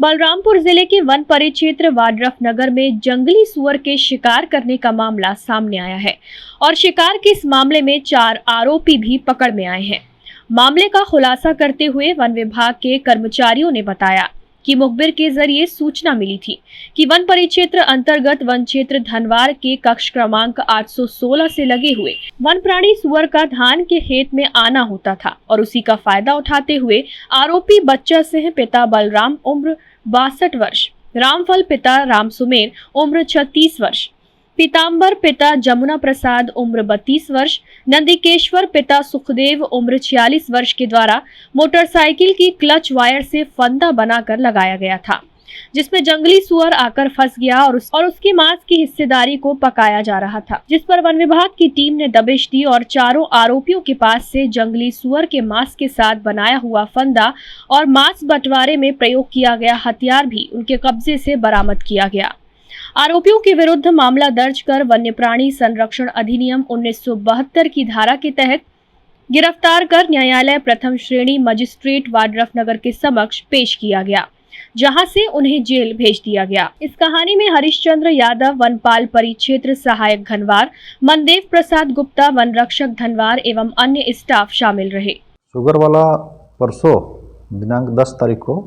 बलरामपुर जिले के वन परिक्षेत्र वाड्रफ नगर में जंगली सुअर के शिकार करने का मामला सामने आया है और शिकार के इस मामले में 4 आरोपी भी पकड़ में आए हैं। मामले का खुलासा करते हुए वन विभाग के कर्मचारियों ने बताया कि मुखबिर के जरिए सूचना मिली थी कि वन परिक्षेत्र अंतर्गत वन क्षेत्र धनवार के कक्ष क्रमांक 816 से लगे हुए वन प्राणी सुअर का धान के खेत में आना होता था और उसी का फायदा उठाते हुए आरोपी बच्चा सिंह पिता बलराम उम्र 62 वर्ष, रामफल पिता राम सुमेर उम्र 36 वर्ष, पीताम्बर पिता जमुना प्रसाद उम्र 32 वर्ष, नंदिकेश्वर पिता सुखदेव उम्र 46 वर्ष के द्वारा मोटरसाइकिल की क्लच वायर से फंदा बनाकर लगाया गया था, जिसमें जंगली सुअर आकर फंस गया और उसके मांस की हिस्सेदारी को पकाया जा रहा था, जिस पर वन विभाग की टीम ने दबिश दी और चारों आरोपियों के पास से जंगली सुअर के मांस के साथ बनाया हुआ फंदा और मांस बंटवारे में प्रयोग किया गया हथियार भी उनके कब्जे से बरामद किया गया। आरोपियों के विरुद्ध मामला दर्ज कर वन्य प्राणी संरक्षण अधिनियम 1972 की धारा के तहत गिरफ्तार कर न्यायालय प्रथम श्रेणी मजिस्ट्रेट वाड्रफ नगर के समक्ष पेश किया गया, जहां से उन्हें जेल भेज दिया गया। इस कहानी में हरिश्चंद्र यादव वनपाल परिक्षेत्र सहायक धनवार, मनदेव प्रसाद गुप्ता वन रक्षक धनवार एवं अन्य स्टाफ शामिल रहे। शुगर वाला परसों दिनांक 10 तारीख को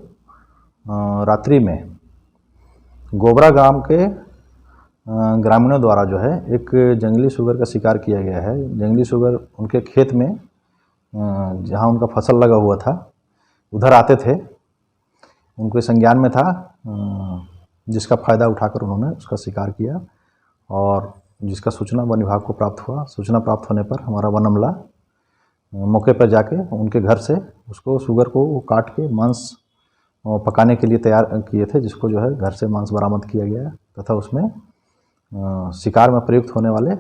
रात्रि में गोबरा गांव के ग्रामीणों द्वारा जो है एक जंगली सुअर का शिकार किया गया है। जंगली सुअर उनके खेत में जहां उनका फसल लगा हुआ था उधर आते थे, उनके संज्ञान में था, जिसका फ़ायदा उठाकर उन्होंने उसका शिकार किया और जिसका सूचना वन विभाग को प्राप्त हुआ। सूचना प्राप्त होने पर हमारा वन अमला मौके पर जाके उनके घर से उसको सुअर को काट के मांस पकाने के लिए तैयार किए थे, जिसको जो है घर से मांस बरामद किया गया तथा उसमें शिकार में प्रयुक्त होने वाले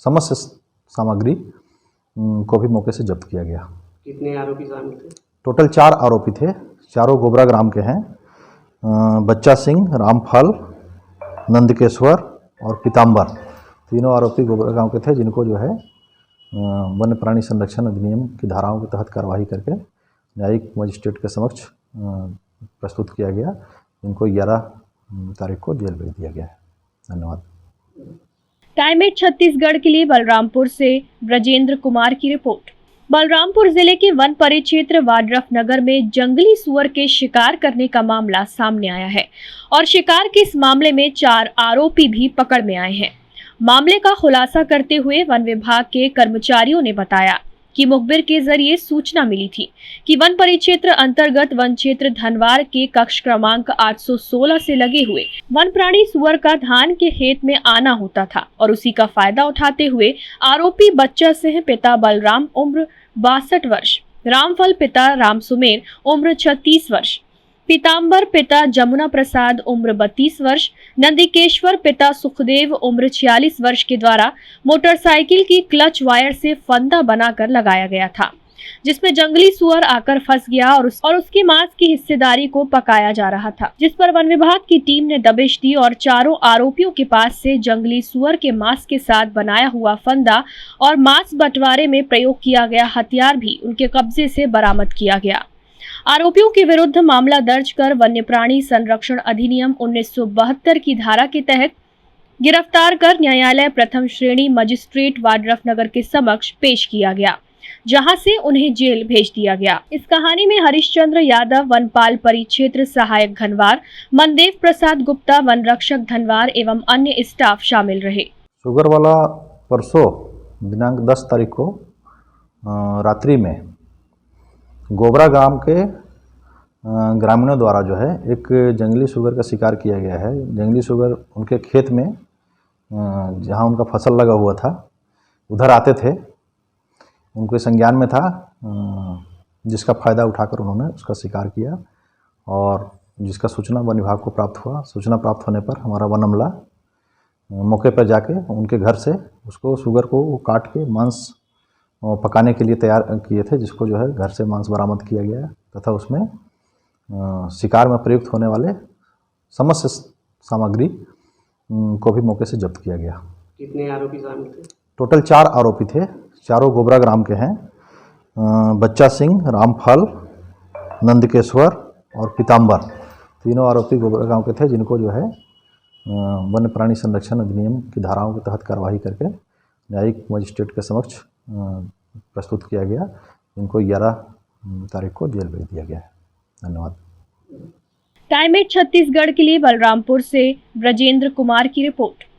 समस्त सामग्री को भी मौके से जब्त किया गया। कितने आरोपी शामिल थे? टोटल 4 आरोपी थे, चारों गोबरा ग्राम के हैं। बच्चा सिंह, रामफल, नंदिकेश्वर और पीताम्बर, तीनों आरोपी गोबरा गांव के थे, जिनको जो है वन्य प्राणी संरक्षण अधिनियम की धाराओं के तहत कार्रवाई करके न्यायिक मजिस्ट्रेट के समक्ष प्रस्तुत किया गया। इनको 11 तारीख को जेल भेज दिया गया है। धन्यवाद। टाइम 8 छत्तीसगढ़ के लिए बलरामपुर से ब्रजेंद्र कुमार की रिपोर्ट। बलरामपुर जिले के वन परिक्षेत्र वाड्रफ नगर में जंगली सुअर के शिकार करने का मामला सामने आया है और शिकार के इस मामले में 4 आरोपी भी पकड़ में आए हैं। मामले का खुलासा करते हुए वन विभाग के कर्मचारियों ने बताया कि मुखबिर के जरिए सूचना मिली थी कि वन परिक्षेत्र अंतर्गत वन क्षेत्र धनवार के कक्ष क्रमांक 816 से लगे हुए वन प्राणी सुअर का धान के खेत में आना होता था और उसी का फायदा उठाते हुए आरोपी बच्चा सिंह पिता बलराम उम्र 62 वर्ष, रामफल पिता राम सुमेर उम्र 36 वर्ष, पीताम्बर पिता जमुना प्रसाद उम्र 32 वर्ष, नंदिकेश्वर पिता सुखदेव उम्र 46 वर्ष के द्वारा मोटरसाइकिल की क्लच वायर से फंदा बनाकर लगाया गया था, जिसमें जंगली सुअर आकर फंस गया और उसके मांस की हिस्सेदारी को पकाया जा रहा था, जिस पर वन विभाग की टीम ने दबिश दी और चारों आरोपियों के पास से जंगली सुअर के मांस के साथ बनाया हुआ फंदा और मांस बंटवारे में प्रयोग किया गया हथियार भी उनके कब्जे से बरामद किया गया। आरोपियों के विरुद्ध मामला दर्ज कर वन्य प्राणी संरक्षण अधिनियम 1972 की धारा के तहत गिरफ्तार कर न्यायालय प्रथम श्रेणी मजिस्ट्रेट वाड्रफ नगर के समक्ष पेश किया गया, जहां से उन्हें जेल भेज दिया गया। इस कहानी में हरिश्चंद्र यादव वनपाल परिक्षेत्र सहायक धनवार, मनदेव प्रसाद गुप्ता वन रक्षक धनवार एवं अन्य स्टाफ शामिल रहे। शुगर वाला परसों दिनांक 10 तारीख को रात्रि में गोबरा गांव के ग्रामीणों द्वारा जो है एक जंगली सुअर का शिकार किया गया है। जंगली सुअर उनके खेत में जहां उनका फसल लगा हुआ था उधर आते थे, उनके संज्ञान में था, जिसका फ़ायदा उठाकर उन्होंने उसका शिकार किया और जिसका सूचना वन विभाग को प्राप्त हुआ। सूचना प्राप्त होने पर हमारा वन अमला मौके पर जाके उनके घर से उसको सुअर को काट के मांस पकाने के लिए तैयार किए थे, जिसको जो है घर से मांस बरामद किया गया तथा उसमें शिकार में प्रयुक्त होने वाले समस्त सामग्री को भी मौके से जब्त किया गया। कितने आरोपी शामिल थे? टोटल 4 आरोपी थे, चारों गोबरा ग्राम के हैं। बच्चा सिंह, रामफल, नंदिकेश्वर और पीताम्बर, तीनों आरोपी गोबरा गांव के थे, जिनको जो है वन्य प्राणी संरक्षण अधिनियम की धाराओं के तहत कार्रवाई करके न्यायिक मजिस्ट्रेट के समक्ष प्रस्तुत किया गया। इनको 11 तारीख को जेल भेज दिया गया है। धन्यवाद। टाइम 8 छत्तीसगढ़ के लिए बलरामपुर से ब्रजेंद्र कुमार की रिपोर्ट।